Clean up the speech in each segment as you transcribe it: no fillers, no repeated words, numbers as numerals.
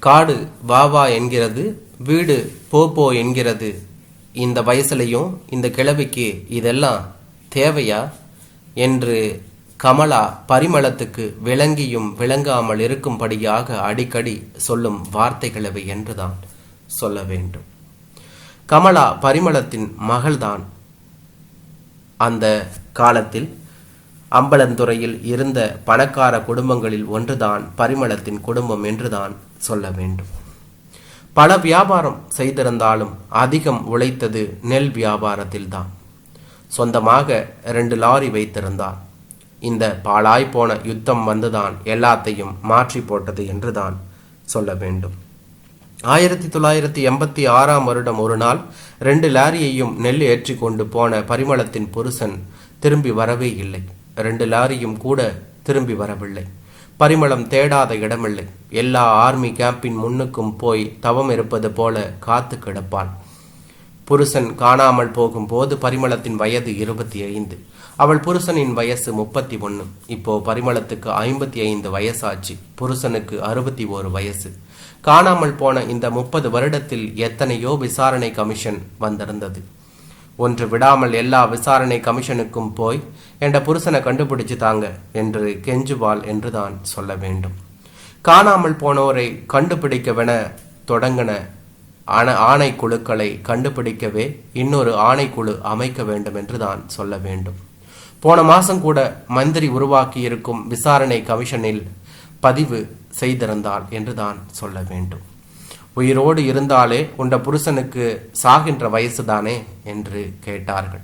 காடு வா வா என்கிறது, வீடு போ போ என்கிறது. இந்த வயசுலையும் இந்த கிழவிக்கு இதெல்லாம் தேவையா என்று கமலா பரிமளத்துக்கு விளங்கியும் விளங்காமல் இருக்கும்படியாக அடிக்கடி சொல்லும் வார்த்தைகளவை என்றுதான் சொல்ல வேண்டும். கமலா பரிமளத்தின் மகள்தான். அந்த காலத்தில் அம்பலந்துறையில் இருந்த பணக்கார குடும்பங்களில் ஒன்றுதான் பரிமளத்தின் குடும்பம் என்றுதான் சொல்ல வேண்டும். பல வியாபாரம் செய்திருந்தாலும் அதிகம் உழைத்தது நெல் வியாபாரத்தில்தான். சொந்தமாக 2 லாரி வைத்திருந்தார். இந்த பாழாய் போன யுத்தம் வந்துதான் எல்லாத்தையும் மாற்றி போட்டது என்றுதான் சொல்ல வேண்டும். 1986 வருடம் ஒரு நாள் 2 லாரியையும் நெல் ஏற்றி கொண்டு போன பரிமளத்தின் புருஷன் திரும்பி வரவே இல்லை. 2 லாரியும் கூட திரும்பி வரவில்லை. பரிமளம் தேடாத இடமில்லை. எல்லா ஆர்மி கேம்பின் முன்னுக்கும் போய் தவம் இருப்பது போல காத்து கிடப்பாள். புருஷன் காணாமல் போகும்போது பரிமளத்தின் வயது 25. அவள் புருஷனின் வயசு 31. இப்போ பரிமளத்துக்கு 55 வயசாச்சு. புருஷனுக்கு 61 வயசு. காணாமல் போன இந்த 30 வருடத்தில் எத்தனையோ விசாரணை கமிஷன் வந்திருந்தது. ஒன்று விடாமல் எல்லா விசாரணை கமிஷனுக்கும் போய் என்ற புருஷனை கண்டுபிடிச்சு தாங்க என்று கெஞ்சுவாள் என்றுதான் சொல்ல வேண்டும். காணாமல் போனோரை கண்டுபிடிக்கவென தொடங்கின ஆணைக்குழுக்களை கண்டுபிடிக்கவே இன்னொரு ஆணைக்குழு அமைக்க வேண்டும் என்றுதான் சொல்ல வேண்டும். போன மாசம் கூட மந்திரி உருவாக்கி இருக்கும் விசாரணை கமிஷனில் பதிவு செய்திருந்தாள் என்றுதான் சொல்ல வேண்டும். உயிரோடு இருந்தாலே உண்ட புருஷனுக்கு சாகின்ற வயசுதானே என்று கேட்டார்கள்.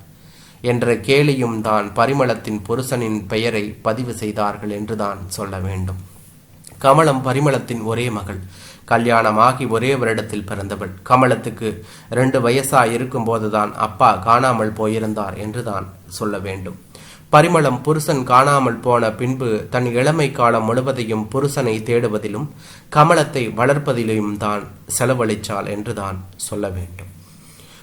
என்ற கேலியும் தான் பரிமளத்தின் புருஷனின் பெயரை பதிவு செய்தார்கள் என்றுதான் சொல்ல வேண்டும். கமலம் பரிமளத்தின் ஒரே மகள். கல்யாணமாகி ஒரே வருடத்தில் பிறந்தவள். கமலத்துக்கு 2 வயசா இருக்கும் போதுதான் அப்பா காணாமல் போயிருந்தார் என்றுதான் சொல்ல வேண்டும். பரிமளம் புருஷன் காணாமல் போன பின்பு தன் இளமை காலம் முழுவதையும் புருஷனை தேடுவதிலும் கமலத்தை வளர்ப்பதிலும் தான் செலவழிச்சாள் என்றுதான் சொல்ல வேண்டும்.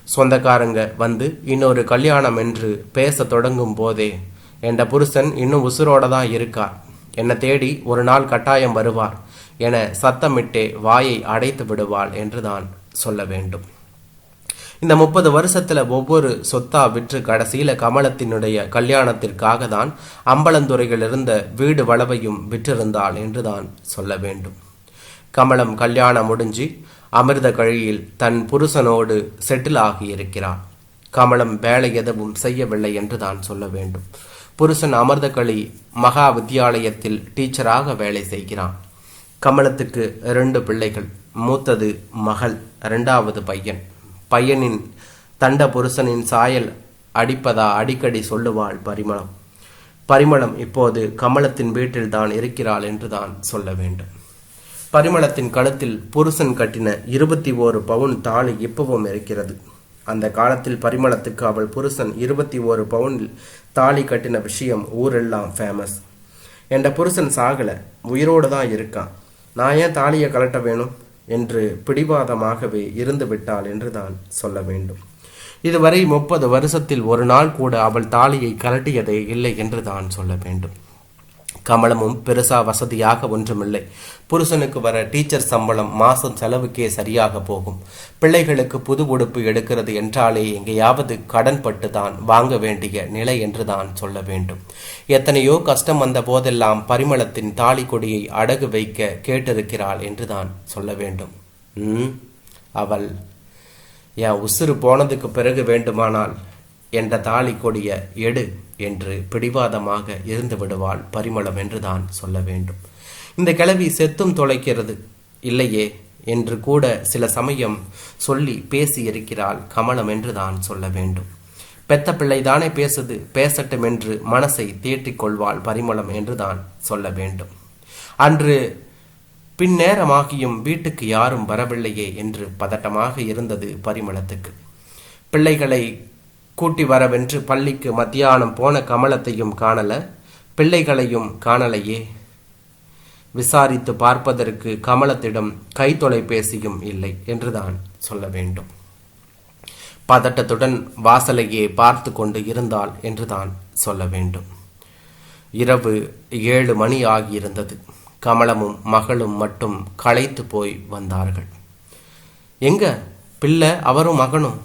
சொந்தக்காரங்க வந்து இன்னொரு கல்யாணம் என்று பேச தொடங்கும் போதே என்ற புருஷன் இன்னும் உசுரோட தான் இருக்கார், என்னை தேடி ஒரு நாள் கட்டாயம் வருவார் என சத்தமிட்டே வாயை அடைத்து விடுவாள் என்றுதான் சொல்ல வேண்டும். இந்த 30 வருஷத்துல ஒவ்வொரு சொத்தா விற்று கடைசியில கமலத்தினுடைய கல்யாணத்திற்காக தான் அம்பலந்துறையில் இருந்த வீடு வளவையும் விற்றிருந்தாள் என்றுதான் சொல்ல வேண்டும். கமலம் கல்யாணம் முடிஞ்சு அமிர்த கழியில் தன் புருஷனோடு செட்டில் ஆகியிருக்கிறார். கமலம் வேலை எதுவும் செய்யவில்லை என்றுதான் சொல்ல வேண்டும். புருஷன் அமிர்தகளி மகா வித்தியாலயத்தில் டீச்சராக வேலை செய்கிறான். கமலத்துக்கு 2 பிள்ளைகள். மூத்தது மகள், 2வது பையன். பையனின் தண்ட புருஷனின் சாயல் அடிப்பதா அடிக்கடி சொல்லுவாள் பரிமளம். பரிமளம் இப்போது கமலத்தின் வீட்டில் தான் இருக்கிறாள் என்றுதான் சொல்ல வேண்டும். பரிமளத்தின் கழுத்தில் புருஷன் கட்டின 21 பவுன் தாலி இப்பவும் இருக்கிறது. அந்த காலத்தில் பரிமளத்துக்கு அவள் புருஷன் 21 பவுனில் தாலி கட்டின விஷயம் ஊரெல்லாம் ஃபேமஸ். என்ற புருஷன் சாகல, உயிரோடு தான் இருக்கான், நான் ஏன் தாலியை கலட்ட வேணும் என்று பிடிவாதமாகவே இருந்து விட்டாள் என்றுதான் சொல்ல வேண்டும். இதுவரை 30 வருஷத்தில் ஒரு நாள் கூட அவள் தாலியை கலட்டியதே இல்லை என்றுதான் சொல்ல வேண்டும். கமலமும் பெருசா வசதியாக ஒன்றுமில்லை. புருஷனுக்கு வர டீச்சர் சம்பளம் மாசம் செலவுக்கே சரியாக போகும். பிள்ளைகளுக்கு புது உடுப்பு எடுக்கிறது என்றாலே எங்கேயாவது கடன் பட்டு தான் வாங்க வேண்டிய நிலை என்றுதான் சொல்ல வேண்டும். எத்தனையோ கஷ்டம் வந்த போதெல்லாம் பரிமளத்தின் தாலி கொடியை அடகு வைக்க கேட்டிருக்கிறாள் என்றுதான் சொல்ல வேண்டும். அவள் என் உசுறு போனதுக்கு பிறகு வேண்டுமானால் என்ற தாலி கொடிய எடு என்று பிடிவாதமாக இருந்து விடுவாள் பரிமளம் என்றுதான் சொல்ல வேண்டும். இந்த கிழவி செத்தும் தொலைக்கிறது இல்லையே என்று கூட சில சமயம் சொல்லி பேசியிருக்கிறாள் கமலம் என்றுதான் சொல்ல வேண்டும். பெத்த பிள்ளைதானே பேசுது, பேசட்டும் என்று மனசை தேற்றிக் கொள்வாள் பரிமளம் என்றுதான் சொல்ல வேண்டும். அன்று பின்னேரமாகியும் வீட்டுக்கு யாரும் வரவில்லையே என்று பதட்டமாக இருந்தது பரிமளத்துக்கு. பிள்ளைகளை கூட்டி வரவென்று பள்ளிக்கு மத்தியானம் போன கமலத்தையும் காணல, பிள்ளைகளையும் காணலையே. விசாரித்து பார்ப்பதற்கு கமலத்திடம் கை தொலைபேசியும் இல்லை என்றுதான் சொல்ல வேண்டும். பதட்டத்துடன் வாசலையே பார்த்து கொண்டு இருந்தாள் என்றுதான் சொல்ல வேண்டும். இரவு 7 மணி ஆகியிருந்தது. கமலமும் மகளும் மட்டும் களைத்து போய் வந்தார்கள். எங்க பிள்ளை அவரும் மகனும்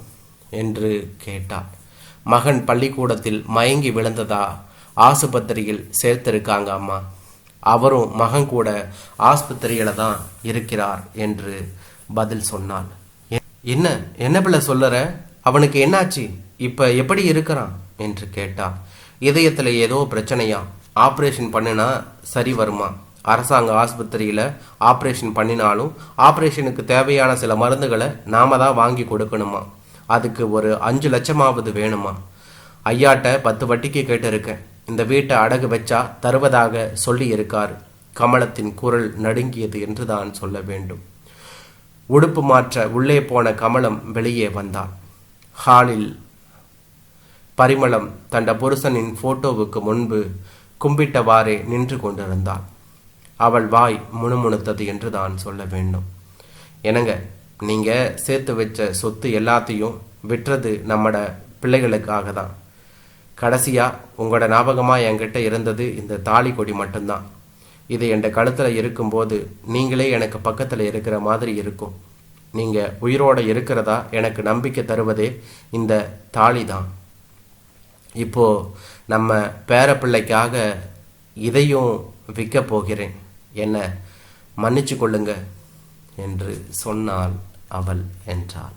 என்று கேட்டார். மகன் பள்ளிக்கூடத்தில் மயங்கி விழுந்ததா ஆசுபத்திரியில் சேர்த்திருக்காங்க அம்மா. அவரும் மகன் கூட ஆஸ்பத்திரியில தான் இருக்கிறார் என்று பதில் சொன்னாள். என்ன என்ன பிள்ளை சொல்லற? அவனுக்கு என்னாச்சு? இப்ப எப்படி இருக்கிறான் என்று கேட்டான். இதயத்துல ஏதோ பிரச்சனையா? ஆப்ரேஷன் பண்ணினா சரி வருமா? அரசாங்க ஆஸ்பத்திரியில ஆப்ரேஷன் பண்ணினாலும் ஆப்ரேஷனுக்கு தேவையான சில மருந்துகளை நாம தான் வாங்கி கொடுக்கணுமா? அதுக்கு ஒரு 5 லட்சமாவது வேணுமா? ஐயாட்ட 10 வட்டிக்கு கேட்டு இருக்கேன். இந்த வீட்டை அடகு வச்சா தருவதாக சொல்லி இருக்காரு. கமலத்தின் குரல் நடுங்கியது என்று தான் சொல்ல வேண்டும். உடுப்பு மாற்ற உள்ளே போன கமலம் வெளியே வந்தாள். ஹாலில் பரிமளம் தண்ட புருஷனின் போட்டோவுக்கு முன்பு கும்பிட்டவாறே நின்று கொண்டிருந்தாள். அவள் வாய் முணுமுணுத்தது என்று தான் சொல்ல வேண்டும். என்னங்க, நீங்க சேர்த்து வச்ச சொத்து எல்லாத்தையும் விற்றது நம்மட பிள்ளைகளுக்காக தான். கடைசியா உங்களோட ஞாபகமா என்கிட்ட இருந்தது இந்த தாலி கொடி மட்டும்தான். இது என் கழுத்துல இருக்கும்போது நீங்களே எனக்கு பக்கத்துல இருக்கிற மாதிரி இருக்கும். நீங்க உயிரோட இருக்கிறதா எனக்கு நம்பிக்கை தருவதே இந்த தாலி தான். இப்போ நம்ம பேரப்பிள்ளைக்காக இதையும் விற்க போகிறேன். என்ன மன்னிச்சு கொள்ளுங்க என்று சொன்னாள் அவள் என்றாள்.